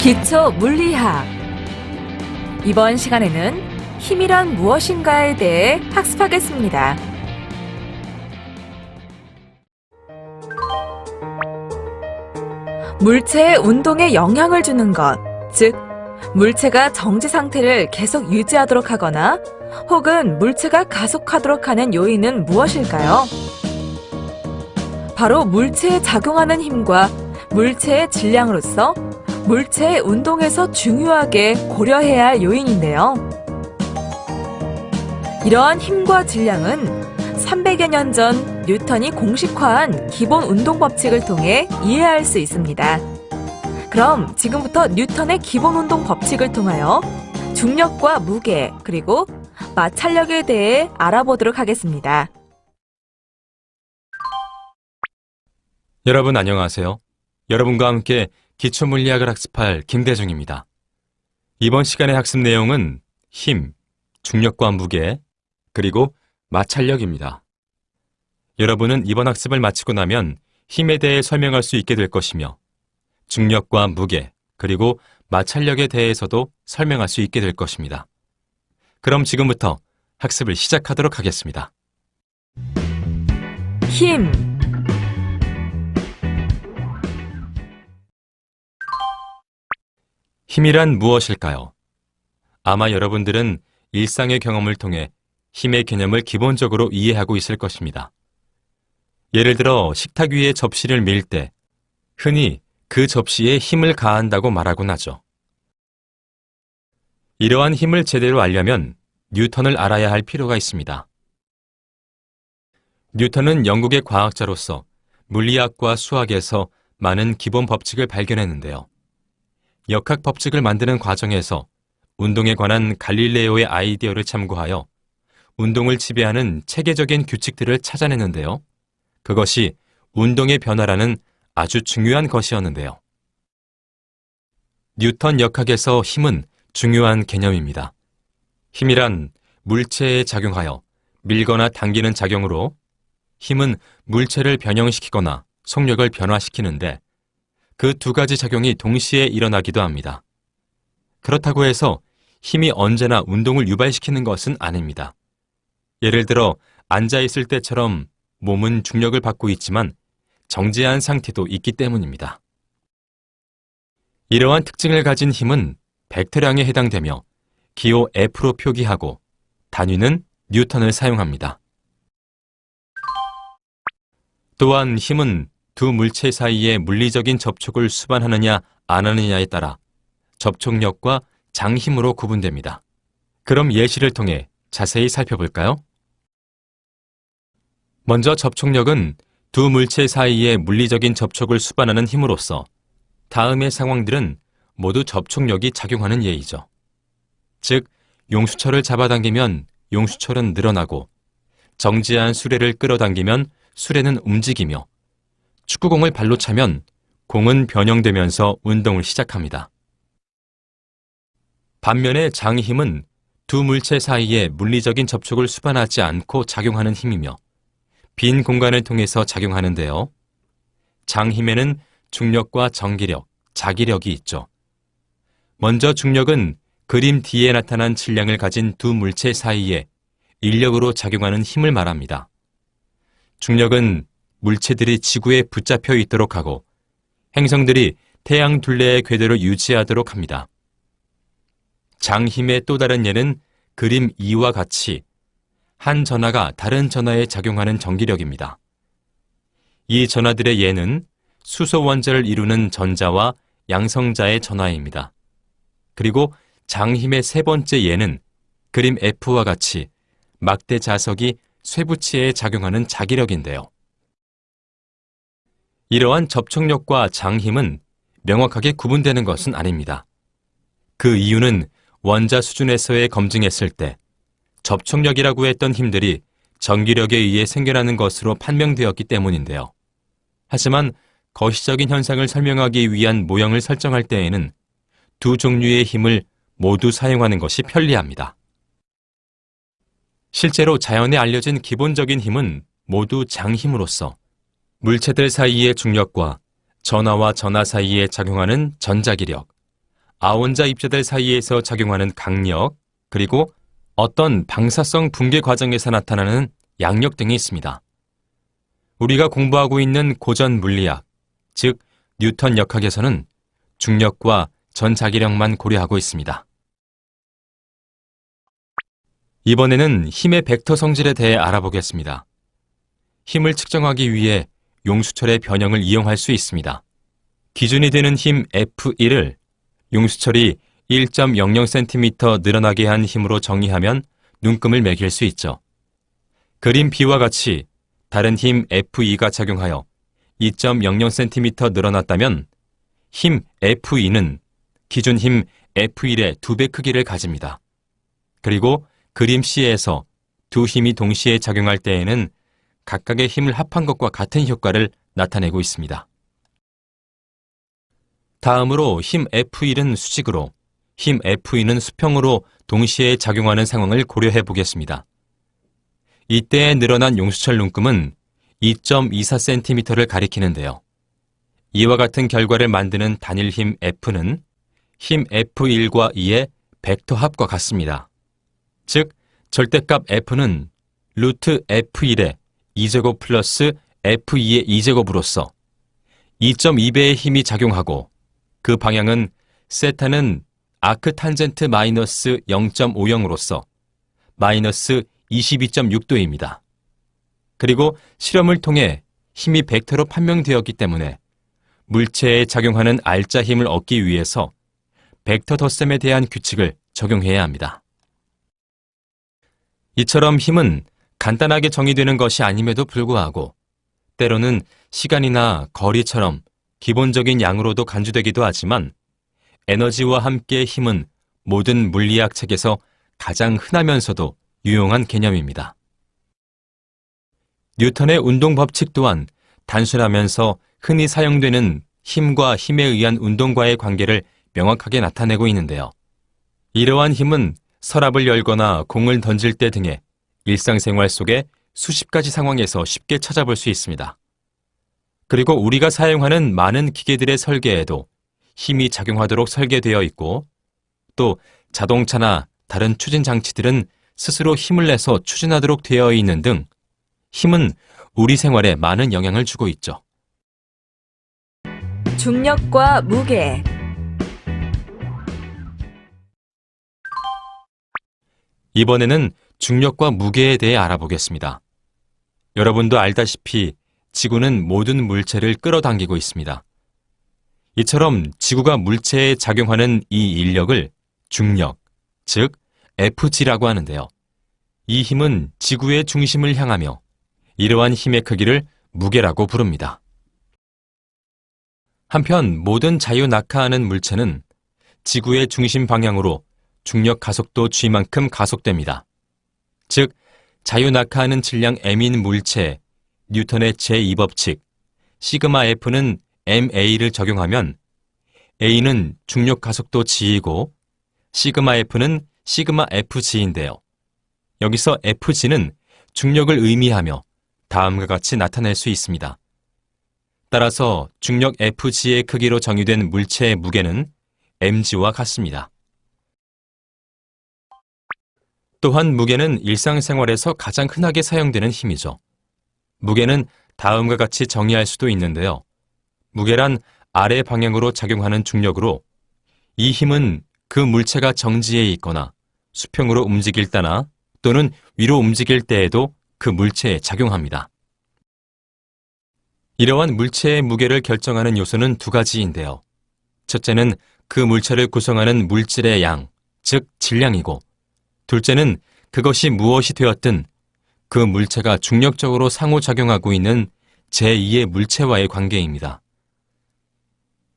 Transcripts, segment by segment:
기초 물리학. 이번 시간에는 힘이란 무엇인가에 대해 학습하겠습니다. 물체의 운동에 영향을 주는 것, 즉 물체가 정지 상태를 계속 유지하도록 하거나 혹은 물체가 가속하도록 하는 요인은 무엇일까요? 바로 물체에 작용하는 힘과 물체의 질량으로서 물체의 운동에서 중요하게 고려해야 할 요인인데요. 이러한 힘과 질량은 300여 년 전 뉴턴이 공식화한 기본 운동 법칙을 통해 이해할 수 있습니다. 그럼 지금부터 뉴턴의 기본 운동 법칙을 통하여 중력과 무게 그리고 마찰력에 대해 알아보도록 하겠습니다. 여러분 안녕하세요. 여러분과 함께 기초물리학을 학습할 김대중입니다. 이번 시간의 학습 내용은 힘, 중력과 무게, 그리고 마찰력입니다. 여러분은 이번 학습을 마치고 나면 힘에 대해 설명할 수 있게 될 것이며 중력과 무게, 그리고 마찰력에 대해서도 설명할 수 있게 될 것입니다. 그럼 지금부터 학습을 시작하도록 하겠습니다. 힘. 힘이란 무엇일까요? 아마 여러분들은 일상의 경험을 통해 힘의 개념을 기본적으로 이해하고 있을 것입니다. 예를 들어 식탁 위에 접시를 밀 때 흔히 그 접시에 힘을 가한다고 말하곤 하죠. 이러한 힘을 제대로 알려면 뉴턴을 알아야 할 필요가 있습니다. 뉴턴은 영국의 과학자로서 물리학과 수학에서 많은 기본 법칙을 발견했는데요. 역학 법칙을 만드는 과정에서 운동에 관한 갈릴레오의 아이디어를 참고하여 운동을 지배하는 체계적인 규칙들을 찾아냈는데요. 그것이 운동의 변화라는 아주 중요한 것이었는데요. 뉴턴 역학에서 힘은 중요한 개념입니다. 힘이란 물체에 작용하여 밀거나 당기는 작용으로 힘은 물체를 변형시키거나 속력을 변화시키는데 그 두 가지 작용이 동시에 일어나기도 합니다. 그렇다고 해서 힘이 언제나 운동을 유발시키는 것은 아닙니다. 예를 들어 앉아있을 때처럼 몸은 중력을 받고 있지만 정지한 상태도 있기 때문입니다. 이러한 특징을 가진 힘은 벡터량에 해당되며 기호 F로 표기하고 단위는 뉴턴을 사용합니다. 또한 힘은 두 물체 사이의 물리적인 접촉을 수반하느냐 안 하느냐에 따라 접촉력과 장힘으로 구분됩니다. 그럼 예시를 통해 자세히 살펴볼까요? 먼저 접촉력은 두 물체 사이의 물리적인 접촉을 수반하는 힘으로서 다음의 상황들은 모두 접촉력이 작용하는 예이죠. 즉, 용수철을 잡아당기면 용수철은 늘어나고 정지한 수레를 끌어당기면 수레는 움직이며 축구공을 발로 차면 공은 변형되면서 운동을 시작합니다. 반면에 장힘은 두 물체 사이의 물리적인 접촉을 수반하지 않고 작용하는 힘이며 빈 공간을 통해서 작용하는데요. 장힘에는 중력과 정기력, 자기력이 있죠. 먼저 중력은 그림 뒤에 나타난 질량을 가진 두 물체 사이에 인력으로 작용하는 힘을 말합니다. 중력은 물체들이 지구에 붙잡혀 있도록 하고 행성들이 태양 둘레의 궤도를 유지하도록 합니다. 장힘의 또 다른 예는 그림 2와 같이 한 전하가 다른 전하에 작용하는 전기력입니다. 이 전하들의 예는 수소 원자를 이루는 전자와 양성자의 전하입니다. 그리고 장힘의 세 번째 예는 그림 F와 같이 막대 자석이 쇠붙이에 작용하는 자기력인데요. 이러한 접촉력과 장힘은 명확하게 구분되는 것은 아닙니다. 그 이유는 원자 수준에서의 검증했을 때 접촉력이라고 했던 힘들이 전기력에 의해 생겨나는 것으로 판명되었기 때문인데요. 하지만 거시적인 현상을 설명하기 위한 모형을 설정할 때에는 두 종류의 힘을 모두 사용하는 것이 편리합니다. 실제로 자연에 알려진 기본적인 힘은 모두 장힘으로서 물체들 사이의 중력과 전하와 전하 사이에 작용하는 전자기력, 아원자 입자들 사이에서 작용하는 강력, 그리고 어떤 방사성 붕괴 과정에서 나타나는 양력 등이 있습니다. 우리가 공부하고 있는 고전 물리학, 즉 뉴턴 역학에서는 중력과 전자기력만 고려하고 있습니다. 이번에는 힘의 벡터 성질에 대해 알아보겠습니다. 힘을 측정하기 위해 용수철의 변형을 이용할 수 있습니다. 기준이 되는 힘 F1을 용수철이 1.00cm 늘어나게 한 힘으로 정의하면 눈금을 매길 수 있죠. 그림 B와 같이 다른 힘 F2가 작용하여 2.00cm 늘어났다면 힘 F2는 기준 힘 F1의 2배 크기를 가집니다. 그리고 그림 C에서 두 힘이 동시에 작용할 때에는 각각의 힘을 합한 것과 같은 효과를 나타내고 있습니다. 다음으로 힘 F1은 수직으로, 힘 F2는 수평으로 동시에 작용하는 상황을 고려해 보겠습니다. 이때 늘어난 용수철 눈금은 2.24cm를 가리키는데요. 이와 같은 결과를 만드는 단일 힘 F는 힘 F1과 2의 벡터 합과 같습니다. 즉, 절대값 F는 루트 F1의 2제곱 플러스 F2의 2제곱으로서 2.2배의 힘이 작용하고 그 방향은 세타는 아크 탄젠트 마이너스 0.50으로서 마이너스 22.6도입니다. 그리고 실험을 통해 힘이 벡터로 판명되었기 때문에 물체에 작용하는 알자 힘을 얻기 위해서 벡터 덧셈에 대한 규칙을 적용해야 합니다. 이처럼 힘은 간단하게 정의되는 것이 아님에도 불구하고 때로는 시간이나 거리처럼 기본적인 양으로도 간주되기도 하지만 에너지와 함께 힘은 모든 물리학 책에서 가장 흔하면서도 유용한 개념입니다. 뉴턴의 운동 법칙 또한 단순하면서 흔히 사용되는 힘과 힘에 의한 운동과의 관계를 명확하게 나타내고 있는데요. 이러한 힘은 서랍을 열거나 공을 던질 때 등의 일상생활 속에 수십 가지 상황에서 쉽게 찾아볼 수 있습니다. 그리고 우리가 사용하는 많은 기계들의 설계에도 힘이 작용하도록 설계되어 있고 또 자동차나 다른 추진 장치들은 스스로 힘을 내서 추진하도록 되어 있는 등 힘은 우리 생활에 많은 영향을 주고 있죠. 중력과 무게. 이번에는 중력과 무게에 대해 알아보겠습니다. 여러분도 알다시피 지구는 모든 물체를 끌어당기고 있습니다. 이처럼 지구가 물체에 작용하는 이 인력을 중력, 즉 Fg라고 하는데요. 이 힘은 지구의 중심을 향하며 이러한 힘의 크기를 무게라고 부릅니다. 한편 모든 자유낙하하는 물체는 지구의 중심 방향으로 중력 가속도 g만큼 가속됩니다. 즉, 자유낙하하는 질량 m인 물체에 뉴턴의 제2법칙 시그마 F는 ma를 적용하면 a는 중력 가속도 g이고 시그마 F는 시그마 FG인데요. 여기서 FG는 중력을 의미하며 다음과 같이 나타낼 수 있습니다. 따라서 중력 FG의 크기로 정의된 물체의 무게는 mg와 같습니다. 또한 무게는 일상생활에서 가장 흔하게 사용되는 힘이죠. 무게는 다음과 같이 정의할 수도 있는데요. 무게란 아래 방향으로 작용하는 중력으로 이 힘은 그 물체가 정지해 있거나 수평으로 움직일 때나 또는 위로 움직일 때에도 그 물체에 작용합니다. 이러한 물체의 무게를 결정하는 요소는 두 가지인데요. 첫째는 그 물체를 구성하는 물질의 양, 즉 질량이고 둘째는 그것이 무엇이 되었든 그 물체가 중력적으로 상호작용하고 있는 제2의 물체와의 관계입니다.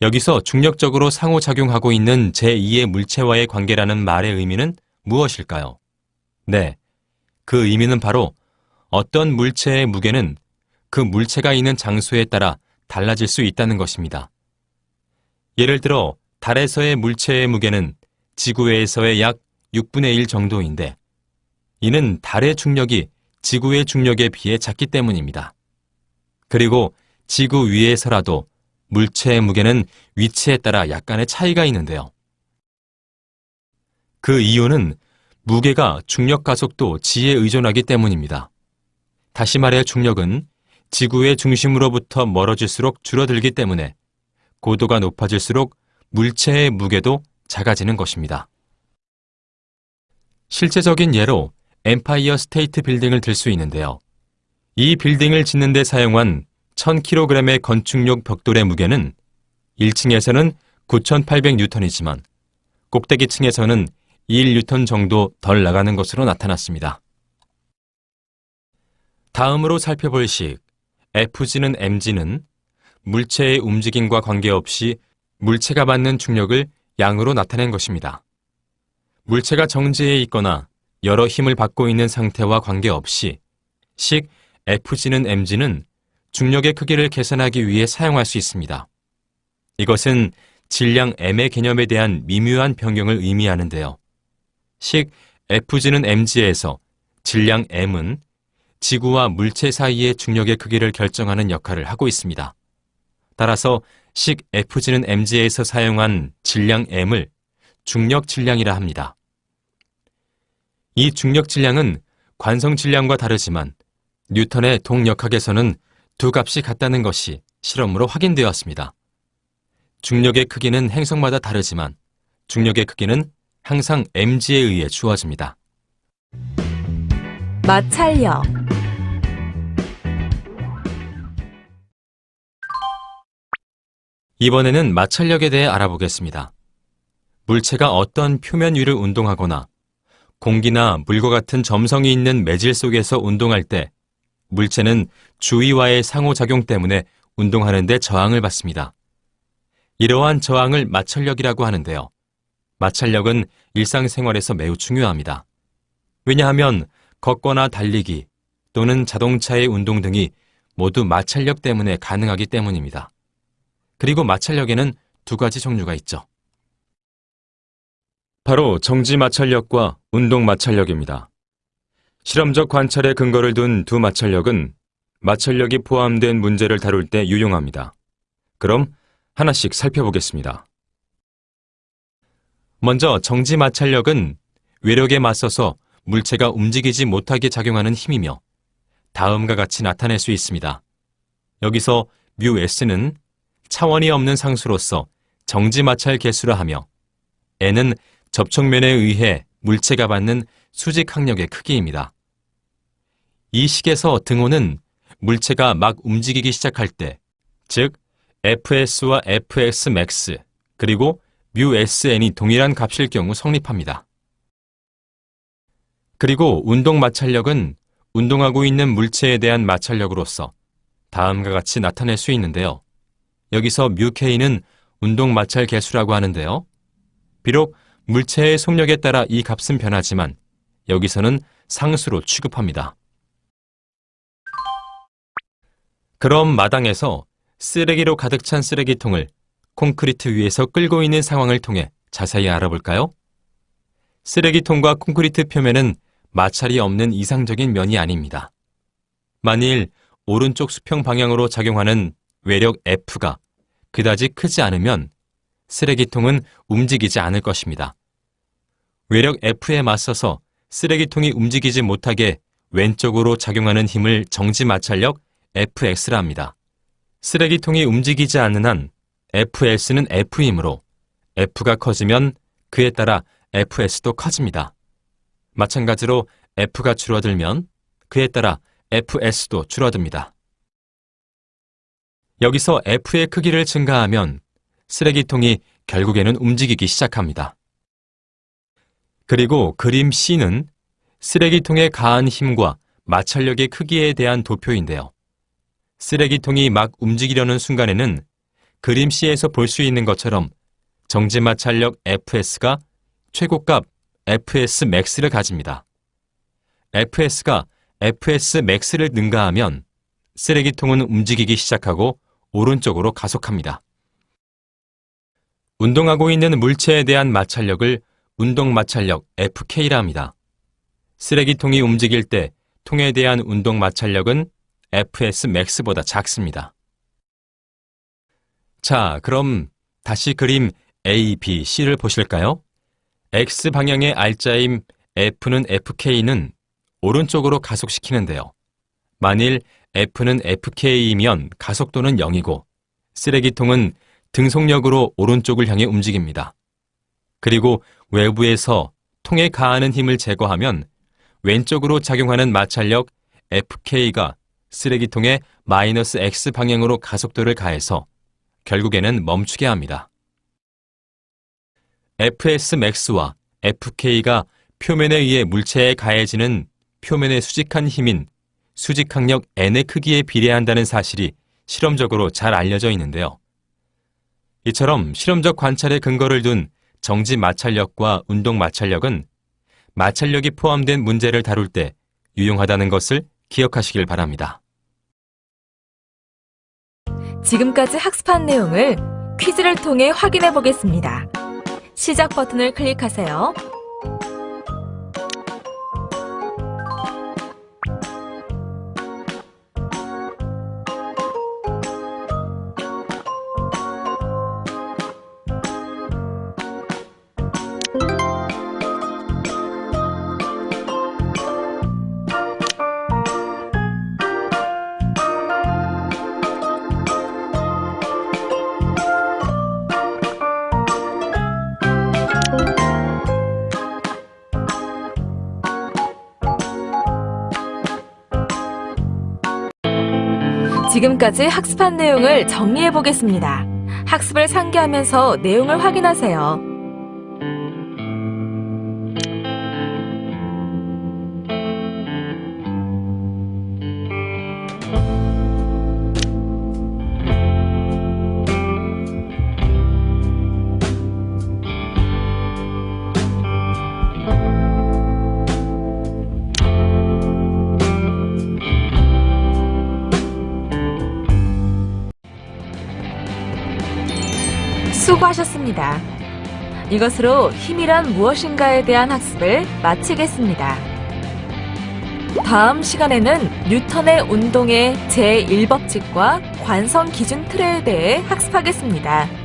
여기서 중력적으로 상호작용하고 있는 제2의 물체와의 관계라는 말의 의미는 무엇일까요? 네, 그 의미는 바로 어떤 물체의 무게는 그 물체가 있는 장소에 따라 달라질 수 있다는 것입니다. 예를 들어 달에서의 물체의 무게는 지구에서의 약 6분의 1 정도인데 이는 달의 중력이 지구의 중력에 비해 작기 때문입니다. 그리고 지구 위에서라도 물체의 무게는 위치에 따라 약간의 차이가 있는데요. 그 이유는 무게가 중력 가속도 g에 의존하기 때문입니다. 다시 말해 중력은 지구의 중심으로부터 멀어질수록 줄어들기 때문에 고도가 높아질수록 물체의 무게도 작아지는 것입니다. 실제적인 예로 엠파이어 스테이트 빌딩을 들 수 있는데요. 이 빌딩을 짓는 데 사용한 1000kg의 건축용 벽돌의 무게는 1층에서는 9800N이지만 꼭대기층에서는 1N 정도 덜 나가는 것으로 나타났습니다. 다음으로 살펴볼 식 Fg는 mg는 물체의 움직임과 관계없이 물체가 받는 중력을 양으로 나타낸 것입니다. 물체가 정지해 있거나 여러 힘을 받고 있는 상태와 관계없이 식 Fg는 mg는 중력의 크기를 계산하기 위해 사용할 수 있습니다. 이것은 질량 m의 개념에 대한 미묘한 변경을 의미하는데요. 식 Fg는 mg에서 질량 m은 지구와 물체 사이의 중력의 크기를 결정하는 역할을 하고 있습니다. 따라서 식 Fg는 mg에서 사용한 질량 m을 중력 질량이라 합니다. 이 중력 질량은 관성 질량과 다르지만 뉴턴의 동력학에서는 두 값이 같다는 것이 실험으로 확인되었습니다. 중력의 크기는 행성마다 다르지만 중력의 크기는 항상 mg에 의해 주어집니다. 마찰력. 이번에는 마찰력에 대해 알아보겠습니다. 물체가 어떤 표면 위를 운동하거나 공기나 물과 같은 점성이 있는 매질 속에서 운동할 때 물체는 주위와의 상호작용 때문에 운동하는 데 저항을 받습니다. 이러한 저항을 마찰력이라고 하는데요. 마찰력은 일상생활에서 매우 중요합니다. 왜냐하면 걷거나 달리기 또는 자동차의 운동 등이 모두 마찰력 때문에 가능하기 때문입니다. 그리고 마찰력에는 두 가지 종류가 있죠. 바로 정지 마찰력과 운동 마찰력입니다. 실험적 관찰에 근거를 둔 두 마찰력은 마찰력이 포함된 문제를 다룰 때 유용합니다. 그럼 하나씩 살펴보겠습니다. 먼저 정지 마찰력은 외력에 맞서서 물체가 움직이지 못하게 작용하는 힘이며 다음과 같이 나타낼 수 있습니다. 여기서 μs는 차원이 없는 상수로서 정지 마찰 개수라 하며 n은 접촉면에 의해 물체가 받는 수직 항력의 크기입니다. 이 식에서 등호는 물체가 막 움직이기 시작할 때, 즉 fs와 fsmax 그리고 μsn이 동일한 값일 경우 성립합니다. 그리고 운동 마찰력은 운동하고 있는 물체에 대한 마찰력으로서 다음과 같이 나타낼 수 있는데요. 여기서 μk는 운동 마찰 개수라고 하는데요. 비록 물체의 속력에 따라 이 값은 변하지만 여기서는 상수로 취급합니다. 그럼 마당에서 쓰레기로 가득 찬 쓰레기통을 콘크리트 위에서 끌고 있는 상황을 통해 자세히 알아볼까요? 쓰레기통과 콘크리트 표면은 마찰이 없는 이상적인 면이 아닙니다. 만일 오른쪽 수평 방향으로 작용하는 외력 F가 그다지 크지 않으면 쓰레기통은 움직이지 않을 것입니다. 외력 F에 맞서서 쓰레기통이 움직이지 못하게 왼쪽으로 작용하는 힘을 정지 마찰력 Fx라 합니다. 쓰레기통이 움직이지 않는 한 Fs는 F이므로 F가 커지면 그에 따라 Fs도 커집니다. 마찬가지로 F가 줄어들면 그에 따라 Fs도 줄어듭니다. 여기서 F의 크기를 증가하면 쓰레기통이 결국에는 움직이기 시작합니다. 그리고 그림 C는 쓰레기통에 가한 힘과 마찰력의 크기에 대한 도표인데요. 쓰레기통이 막 움직이려는 순간에는 그림 C에서 볼 수 있는 것처럼 정지 마찰력 Fs가 최고값 Fsmax를 가집니다. Fs가 Fsmax를 능가하면 쓰레기통은 움직이기 시작하고 오른쪽으로 가속합니다. 운동하고 있는 물체에 대한 마찰력을 운동 마찰력 Fk라 합니다. 쓰레기통이 움직일 때 통에 대한 운동 마찰력은 Fsmax보다 작습니다. 자, 그럼 다시 그림 A, B, C를 보실까요? X방향의 R자임 F는 FK는 오른쪽으로 가속시키는데요. 만일 F는 FK이면 가속도는 0이고 쓰레기통은 등속력으로 오른쪽을 향해 움직입니다. 그리고 외부에서 통에 가하는 힘을 제거하면 왼쪽으로 작용하는 마찰력 FK가 쓰레기통에 마이너스 X 방향으로 가속도를 가해서 결국에는 멈추게 합니다. FSmax와 FK가 표면에 의해 물체에 가해지는 표면의 수직한 힘인 수직항력 N의 크기에 비례한다는 사실이 실험적으로 잘 알려져 있는데요. 이처럼 실험적 관찰에 근거를 둔 정지 마찰력과 운동 마찰력은 마찰력이 포함된 문제를 다룰 때 유용하다는 것을 기억하시길 바랍니다. 지금까지 학습한 내용을 퀴즈를 통해 확인해 보겠습니다. 시작 버튼을 클릭하세요. 지금까지 학습한 내용을 정리해 보겠습니다. 학습을 상기하면서 내용을 확인하세요. 수고하셨습니다. 이것으로 힘이란 무엇인가에 대한 학습을 마치겠습니다. 다음 시간에는 뉴턴의 운동의 제1법칙과 관성 기준 틀에 대해 학습하겠습니다.